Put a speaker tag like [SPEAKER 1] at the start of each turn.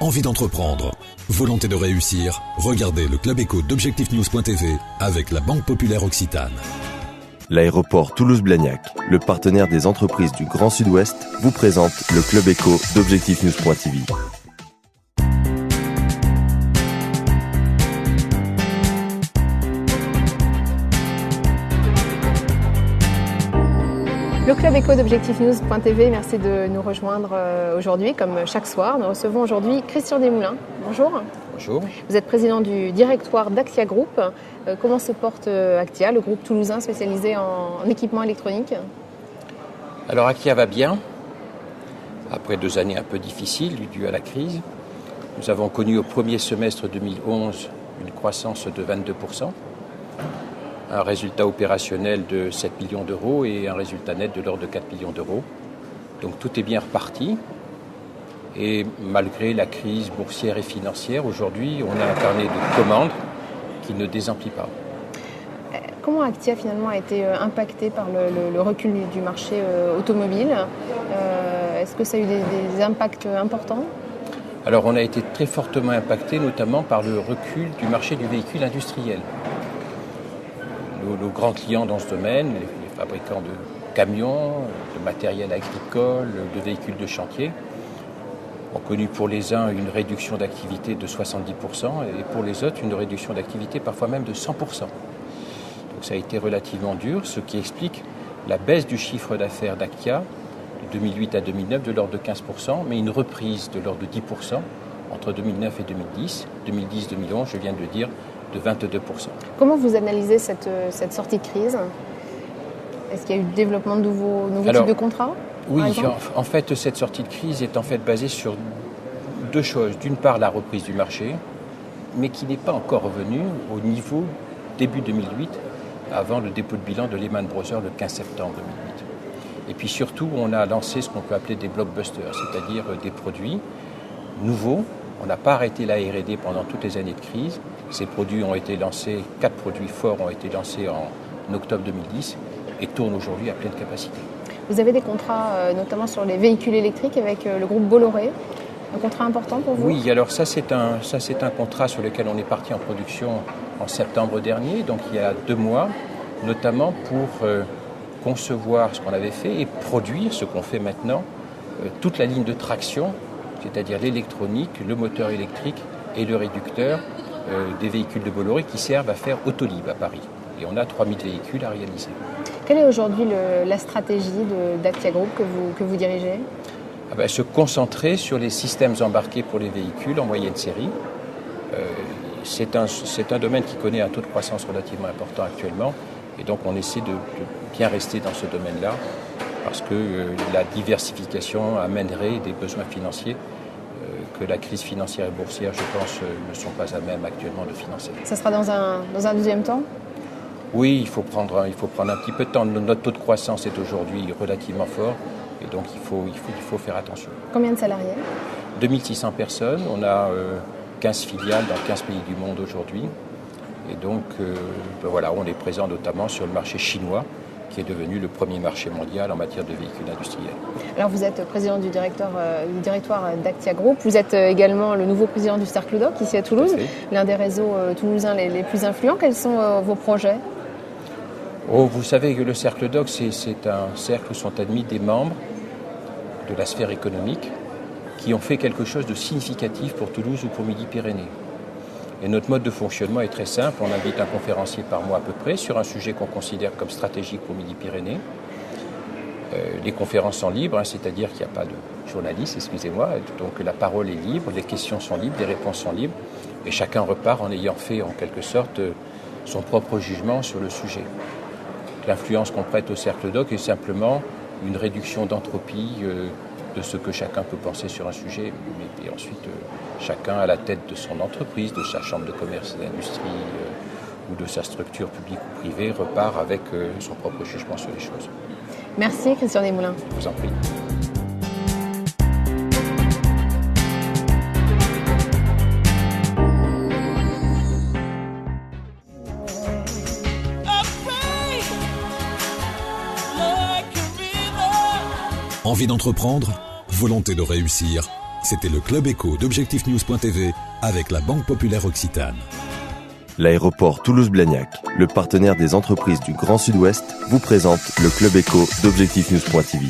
[SPEAKER 1] Envie d'entreprendre, volonté de réussir, regardez le Club Éco d'Objectifnews.tv avec la Banque Populaire Occitane.
[SPEAKER 2] L'aéroport Toulouse-Blagnac, le partenaire des entreprises du Grand Sud-Ouest, vous présente le Club Éco d'Objectifnews.tv.
[SPEAKER 3] Le Club Éco d'Objectifnews.tv, merci de nous rejoindre aujourd'hui. Comme chaque soir, nous recevons aujourd'hui Christian Desmoulins. Bonjour.
[SPEAKER 4] Bonjour.
[SPEAKER 3] Vous êtes président du directoire d'Actia Group. Comment se porte Actia, le groupe toulousain spécialisé en équipement électronique?
[SPEAKER 4] Alors Actia va bien. Après 2 années un peu difficiles dues à la crise, nous avons connu au premier semestre 2011 une croissance de 22%. Un résultat opérationnel de 7 millions d'euros et un résultat net de l'ordre de 4 millions d'euros. Donc tout est bien reparti. Et malgré la crise boursière et financière, aujourd'hui, on a un carnet de commandes qui ne désemplit pas.
[SPEAKER 3] Comment Actia finalement a été impacté par le recul du marché automobile? Est-ce que ça a eu des impacts importants?
[SPEAKER 4] Alors on a été très fortement impacté, notamment par le recul du marché du véhicule industriel. Nos grands clients dans ce domaine, les fabricants de camions, de matériel agricole, de véhicules de chantier, ont connu pour les uns une réduction d'activité de 70% et pour les autres une réduction d'activité parfois même de 100%. Donc ça a été relativement dur, ce qui explique la baisse du chiffre d'affaires d'Actia de 2008 à 2009 de l'ordre de 15%, mais une reprise de l'ordre de 10% entre 2009 et 2010. 2010-2011, je viens de le dire, de 22%.
[SPEAKER 3] Comment vous analysez cette sortie de crise? Est-ce qu'il y a eu le développement de nouveaux types de contrats?
[SPEAKER 4] Oui, en fait, cette sortie de crise est en fait basée sur 2 choses. D'une part, la reprise du marché, mais qui n'est pas encore revenue au niveau début 2008, avant le dépôt de bilan de Lehman Brothers le 15 septembre 2008. Et puis surtout, on a lancé ce qu'on peut appeler des blockbusters, c'est-à-dire des produits nouveaux. On n'a pas arrêté la R&D pendant toutes les années de crise. Ces produits ont été lancés, 4 produits forts ont été lancés en octobre 2010 et tournent aujourd'hui à pleine capacité.
[SPEAKER 3] Vous avez des contrats notamment sur les véhicules électriques avec le groupe Bolloré, un contrat important pour vous?
[SPEAKER 4] Oui, alors ça c'est un contrat sur lequel on est parti en production en septembre dernier, donc il y a 2 mois, notamment pour concevoir ce qu'on avait fait et produire ce qu'on fait maintenant, toute la ligne de traction, c'est-à-dire l'électronique, le moteur électrique et le réducteur des véhicules de Bolloré qui servent à faire Autolib à Paris. Et on a 3000 véhicules à réaliser.
[SPEAKER 3] Quelle est aujourd'hui la stratégie d'Actia Group que vous dirigez?
[SPEAKER 4] Se concentrer sur les systèmes embarqués pour les véhicules en moyenne série. C'est un domaine qui connaît un taux de croissance relativement important actuellement. Et donc on essaie de bien rester dans ce domaine-là parce que la diversification amènerait des besoins financiers que la crise financière et boursière, je pense, ne sont pas à même actuellement de financer.
[SPEAKER 3] Ça sera dans un deuxième temps?
[SPEAKER 4] Oui, il faut prendre un petit peu de temps. Notre taux de croissance est aujourd'hui relativement fort et donc il faut faire attention.
[SPEAKER 3] Combien de salariés?
[SPEAKER 4] 2600 personnes. On a 15 filiales dans 15 pays du monde aujourd'hui. Et donc, voilà, on est présent notamment sur le marché chinois, qui est devenu le premier marché mondial en matière de véhicules industriels.
[SPEAKER 3] Alors vous êtes président du directoire d'Actia Group, vous êtes également le nouveau président du Cercle d'Oc ici à Toulouse, l'un des réseaux toulousains les plus influents. Quels sont vos projets?
[SPEAKER 4] Vous savez que le Cercle d'Oc, c'est un cercle où sont admis des membres de la sphère économique qui ont fait quelque chose de significatif pour Toulouse ou pour Midi-Pyrénées. Et notre mode de fonctionnement est très simple. On invite un conférencier par mois à peu près sur un sujet qu'on considère comme stratégique pour Midi-Pyrénées. Les conférences sont libres, c'est-à-dire qu'il n'y a pas de journaliste, excusez-moi. Donc la parole est libre, les questions sont libres, les réponses sont libres. Et chacun repart en ayant fait en quelque sorte son propre jugement sur le sujet. L'influence qu'on prête au Cercle d'Oc est simplement une réduction d'entropie de ce que chacun peut penser sur un sujet. Et ensuite, chacun à la tête de son entreprise, de sa chambre de commerce et d'industrie ou de sa structure publique ou privée repart avec son propre jugement sur les choses.
[SPEAKER 3] Merci Christian Desmoulins.
[SPEAKER 4] Je vous en prie.
[SPEAKER 1] Envie d'entreprendre? Volonté de réussir? C'était le Club Éco d'Objectif News.tv avec la Banque Populaire Occitane.
[SPEAKER 2] L'aéroport Toulouse-Blagnac, le partenaire des entreprises du Grand Sud-Ouest, vous présente le Club Éco d'Objectif News.tv.